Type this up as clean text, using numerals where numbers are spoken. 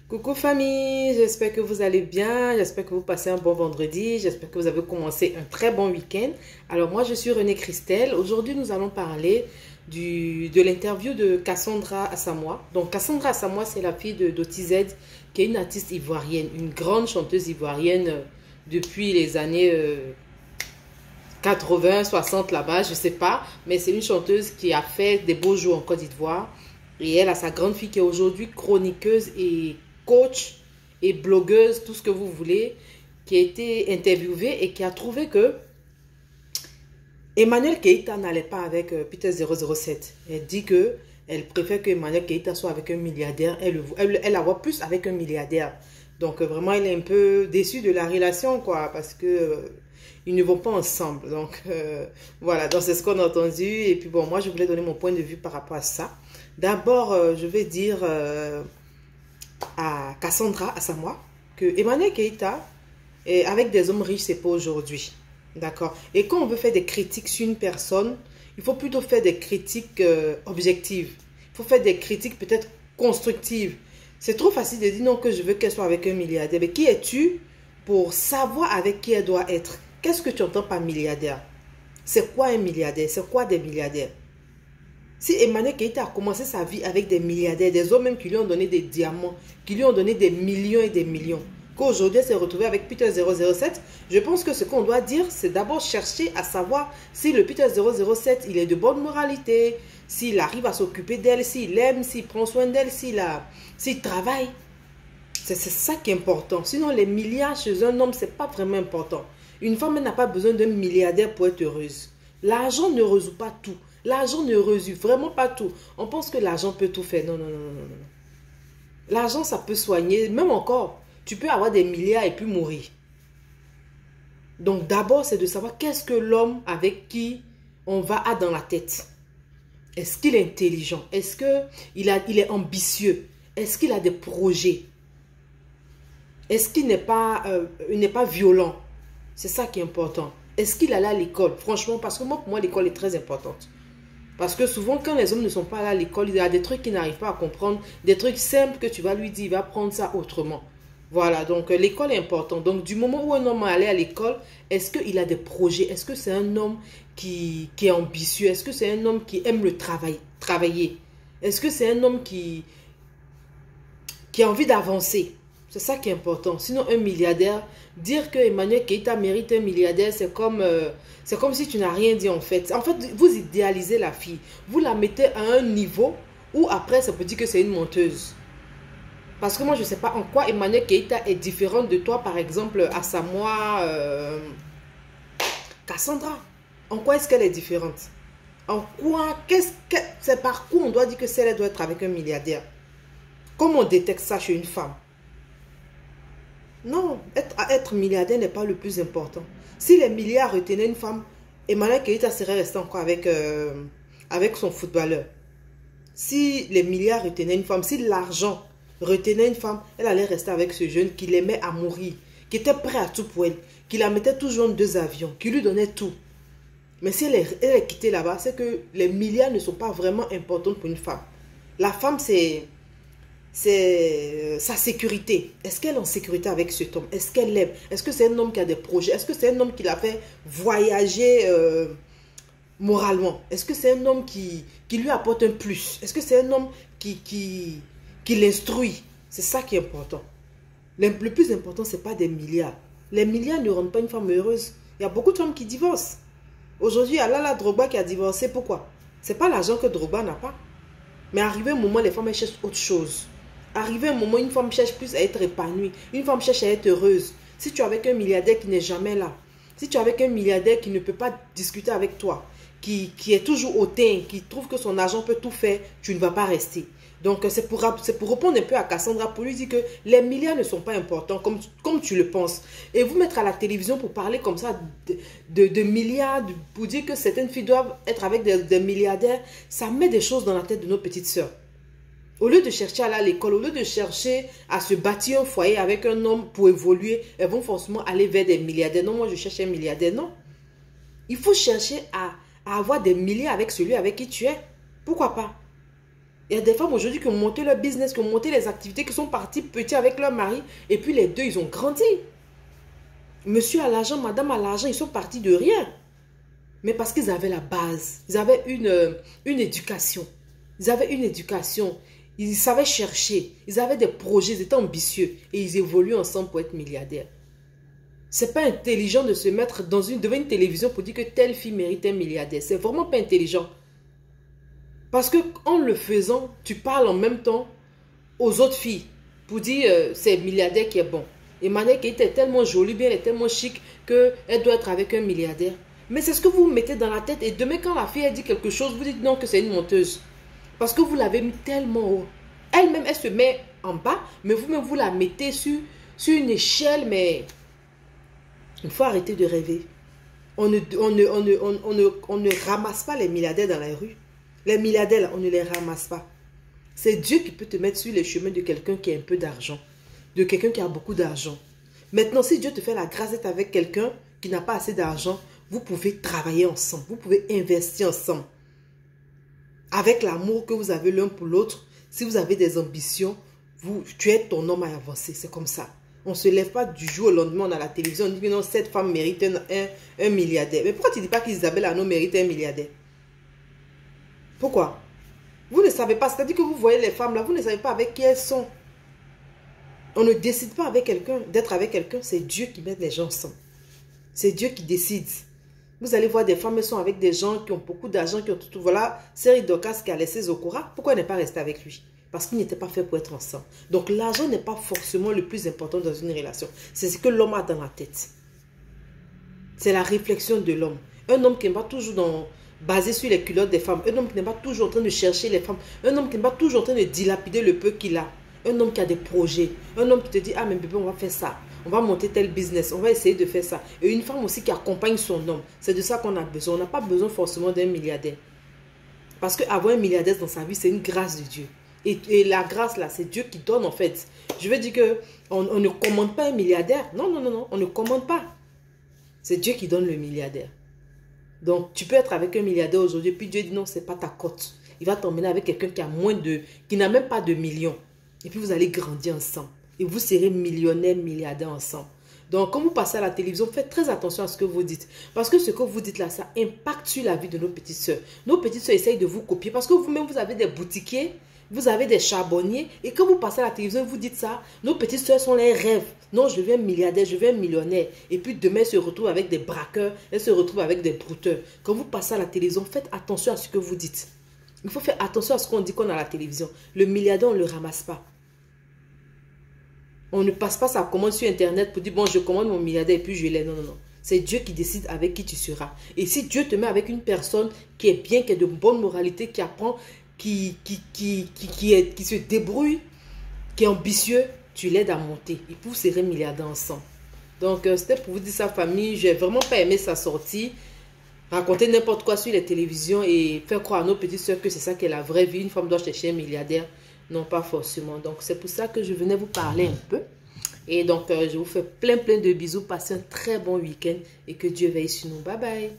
Coucou famille, j'espère que vous allez bien, j'espère que vous passez un bon vendredi, j'espère que vous avez commencé un très bon week-end. Alors moi je suis Renée Christelle, aujourd'hui nous allons parler de l'interview de Cassandra Assamoah. Donc Cassandra Assamoah c'est la fille de d'Otized qui est une artiste ivoirienne, une grande chanteuse ivoirienne depuis les années 80, 60 là-bas, je sais pas, mais c'est une chanteuse qui a fait des beaux jours en Côte d'Ivoire. Et elle a sa grande fille qui est aujourd'hui chroniqueuse et coach et blogueuse, tout ce que vous voulez, qui a été interviewée et qui a trouvé que Emmanuel Keïta n'allait pas avec Peter 007. Elle dit que elle préfère que Emmanuel Keïta soit avec un milliardaire. Elle la voit plus avec un milliardaire. Donc vraiment, elle est un peu déçue de la relation, quoi, parce que ils ne vont pas ensemble. Donc voilà, donc c'est ce qu'on a entendu. Et puis bon, moi, je voulais donner mon point de vue par rapport à ça. D'abord, je vais dire à Cassandra Assamoah que Emmanuel Keïta, avec des hommes riches, c'est pas aujourd'hui. D'accord. Et quand on veut faire des critiques sur une personne, il faut plutôt faire des critiques objectives. Il faut faire des critiques peut-être constructives. C'est trop facile de dire non que je veux qu'elle soit avec un milliardaire. Mais qui es-tu pour savoir avec qui elle doit être? Qu'est-ce que tu entends par milliardaire? C'est quoi un milliardaire? C'est quoi des milliardaires? Si Emmanuel Keïta a commencé sa vie avec des milliardaires, des hommes même qui lui ont donné des diamants, qui lui ont donné des millions et des millions, qu'aujourd'hui elle s'est retrouvée avec Peter 007, je pense que ce qu'on doit dire, c'est d'abord chercher à savoir si le Peter 007, il est de bonne moralité, s'il arrive à s'occuper d'elle, s'il aime, s'il prend soin d'elle, s'il travaille. C'est ça qui est important. Sinon, les milliards chez un homme, c'est pas vraiment important. Une femme n'a pas besoin d'un milliardaire pour être heureuse. L'argent ne résout pas tout. L'argent ne résout vraiment pas tout. On pense que l'argent peut tout faire. Non, non, non, non, non. L'argent, ça peut soigner. Même encore, tu peux avoir des milliards et puis mourir. Donc d'abord, c'est de savoir qu'est-ce que l'homme avec qui on va a dans la tête. Est-ce qu'il est intelligent? Est-ce qu'il est ambitieux? Est-ce qu'il a des projets? Est-ce qu'il n'est pas violent? C'est ça qui est important. Est-ce qu'il allait à l'école? Franchement, parce que moi, pour moi, l'école est très importante. Parce que souvent, quand les hommes ne sont pas allés à l'école, il y a des trucs qu'il n'arrive pas à comprendre, des trucs simples que tu vas lui dire, il va prendre ça autrement. Voilà, donc l'école est importante. Donc, du moment où un homme est allé à l'école, est-ce qu'il a des projets? Est-ce que c'est un homme qui est ambitieux? Est-ce que c'est un homme qui aime le travailler? Est-ce que c'est un homme qui a envie d'avancer? C'est ça qui est important. Sinon, un milliardaire, dire que Emmanuel Keïta mérite un milliardaire, c'est comme si tu n'as rien dit en fait. En fait, vous idéalisez la fille. Vous la mettez à un niveau où après, ça peut dire que c'est une menteuse. Parce que moi, je ne sais pas en quoi Emmanuel Keïta est différente de toi, par exemple, Assamoah, Cassandra. En quoi est-ce qu'elle est différente? En quoi, c'est par quoi on doit dire que celle doit être avec un milliardaire? Comment on détecte ça chez une femme? Non, être milliardaire n'est pas le plus important. Si les milliards retenaient une femme, Emmanuel Keïta serait resté encore avec son footballeur. Si les milliards retenaient une femme, si l'argent retenait une femme, elle allait rester avec ce jeune qui l'aimait à mourir, qui était prêt à tout pour elle, qui la mettait toujours dans 2 avions, qui lui donnait tout. Mais si elle est quittée là-bas, c'est que les milliards ne sont pas vraiment importants pour une femme. La femme, c'est sa sécurité. Est-ce qu'elle est en sécurité avec cet homme? Est-ce qu'elle l'aime? Est-ce que c'est un homme qui a des projets? Est-ce que c'est un homme qui l'a fait voyager moralement? Est-ce que c'est un homme qui lui apporte un plus? Est-ce que c'est un homme qui l'instruit? C'est ça qui est important. Le plus important, ce n'est pas des milliards. Les milliards ne rendent pas une femme heureuse. Il y a beaucoup de femmes qui divorcent. Aujourd'hui, il y a Lala Drogba qui a divorcé. Pourquoi? Ce n'est pas l'argent que Drogba n'a pas. Mais arrivé un moment, les femmes elles cherchent autre chose. Arrivé un moment, une femme cherche plus à être épanouie. Une femme cherche à être heureuse. Si tu es avec un milliardaire qui n'est jamais là, si tu es avec un milliardaire qui ne peut pas discuter avec toi, qui est toujours hautain, qui trouve que son argent peut tout faire, tu ne vas pas rester. Donc, c'est pour répondre un peu à Cassandra, pour lui dire que les milliards ne sont pas importants comme tu le penses. Et vous mettre à la télévision pour parler comme ça de milliards, pour dire que certaines filles doivent être avec des milliardaires, ça met des choses dans la tête de nos petites sœurs. Au lieu de chercher à aller à l'école, au lieu de chercher à se bâtir un foyer avec un homme pour évoluer, elles vont forcément aller vers des milliardaires. Non, moi je cherche un milliardaire. Non. Il faut chercher à avoir des milliards avec celui avec qui tu es. Pourquoi pas? Il y a des femmes aujourd'hui qui ont monté leur business, qui ont monté les activités, qui sont parties petits avec leur mari. Et puis les deux, ils ont grandi. Monsieur a l'argent, madame a l'argent, ils sont partis de rien. Mais parce qu'ils avaient la base. Ils avaient une éducation. Ils avaient une éducation. Ils savaient chercher. Ils avaient des projets, ils étaient ambitieux. Et ils évoluent ensemble pour être milliardaires. C'est pas intelligent de se mettre devant une télévision pour dire que telle fille mérite un milliardaire. C'est vraiment pas intelligent. Parce que en le faisant, tu parles en même temps aux autres filles pour dire c'est milliardaire qui est bon. Et Manek était tellement jolie, bien, elle est tellement chic qu'elle doit être avec un milliardaire. Mais c'est ce que vous mettez dans la tête. Et demain, quand la fille elle dit quelque chose, vous dites non que c'est une menteuse. Parce que vous l'avez mis tellement haut. Elle-même, elle se met en bas, mais vous-même, vous la mettez sur une échelle, mais il faut arrêter de rêver. On ne ramasse pas les milliardaires dans la rue. Les milliardaires, là, on ne les ramasse pas. C'est Dieu qui peut te mettre sur les chemins de quelqu'un qui a un peu d'argent. De quelqu'un qui a beaucoup d'argent. Maintenant, si Dieu te fait la grâce d'être avec quelqu'un qui n'a pas assez d'argent, vous pouvez travailler ensemble. Vous pouvez investir ensemble. Avec l'amour que vous avez l'un pour l'autre, si vous avez des ambitions, tu aides ton homme à avancer. C'est comme ça. On ne se lève pas du jour au lendemain, on a la télévision, on dit que non, cette femme mérite un milliardaire. Mais pourquoi tu ne dis pas qu'Isabelle Arnaud mérite un milliardaire? Pourquoi? Vous ne savez pas, c'est-à-dire que vous voyez les femmes là, vous ne savez pas avec qui elles sont. On ne décide pas avec quelqu'un, d'être avec quelqu'un, c'est Dieu qui met les gens ensemble. C'est Dieu qui décide. Vous allez voir des femmes, elles sont avec des gens qui ont beaucoup d'argent, qui ont tout. Voilà, Seri Dorcas qui a laissé Zokora, pourquoi elle n'est pas restée avec lui? Parce qu'il n'était pas fait pour être ensemble. Donc l'argent n'est pas forcément le plus important dans une relation. C'est ce que l'homme a dans la tête. C'est la réflexion de l'homme. Un homme qui n'est pas toujours basé sur les culottes des femmes. Un homme qui n'est pas toujours en train de chercher les femmes. Un homme qui n'est pas toujours en train de dilapider le peu qu'il a. Un homme qui a des projets. Un homme qui te dit, ah mais bébé, on va faire ça. On va monter tel business. On va essayer de faire ça. Et une femme aussi qui accompagne son homme. C'est de ça qu'on a besoin. On n'a pas besoin forcément d'un milliardaire. Parce qu'avoir un milliardaire dans sa vie, c'est une grâce de Dieu. Et la grâce là, c'est Dieu qui donne en fait. Je veux dire qu'on ne commande pas un milliardaire. Non, non, non, non. On ne commande pas. C'est Dieu qui donne le milliardaire. Donc, tu peux être avec un milliardaire aujourd'hui, puis Dieu dit non, ce n'est pas ta cote. Il va t'emmener avec quelqu'un qui n'a même pas de millions. Et puis, vous allez grandir ensemble. Et vous serez millionnaire, milliardaire ensemble. Donc, quand vous passez à la télévision, faites très attention à ce que vous dites. Parce que ce que vous dites là, ça impacte sur la vie de nos petites sœurs. Nos petites sœurs essayent de vous copier. Parce que vous-même, vous avez des boutiquiers, vous avez des charbonniers. Et quand vous passez à la télévision, vous dites ça, nos petites sœurs sont les rêves. Non, je deviens milliardaire, je deviens millionnaire. Et puis demain, elles se retrouvent avec des braqueurs, elles se retrouvent avec des brouteurs. Quand vous passez à la télévision, faites attention à ce que vous dites. Il faut faire attention à ce qu'on dit qu'on a à la télévision. Le milliardaire, on ne le ramasse pas. On ne passe pas sa commande sur Internet pour dire, bon, je commande mon milliardaire et puis je l'ai. Non, non, non. C'est Dieu qui décide avec qui tu seras. Et si Dieu te met avec une personne qui est bien, qui a de bonne moralité, qui apprend, qui se débrouille, qui est ambitieux, tu l'aides à monter. Et vous serez milliardaire ensemble. Donc, c'était pour vous dire ça, famille. J'ai vraiment pas aimé sa sortie. Raconter n'importe quoi sur les télévisions et faire croire à nos petites soeurs que c'est ça qui est la vraie vie. Une femme doit chercher un milliardaire. Non, pas forcément. Donc, c'est pour ça que je venais vous parler un peu. Et donc, je vous fais plein de bisous. Passez un très bon week-end et que Dieu veille sur nous. Bye bye.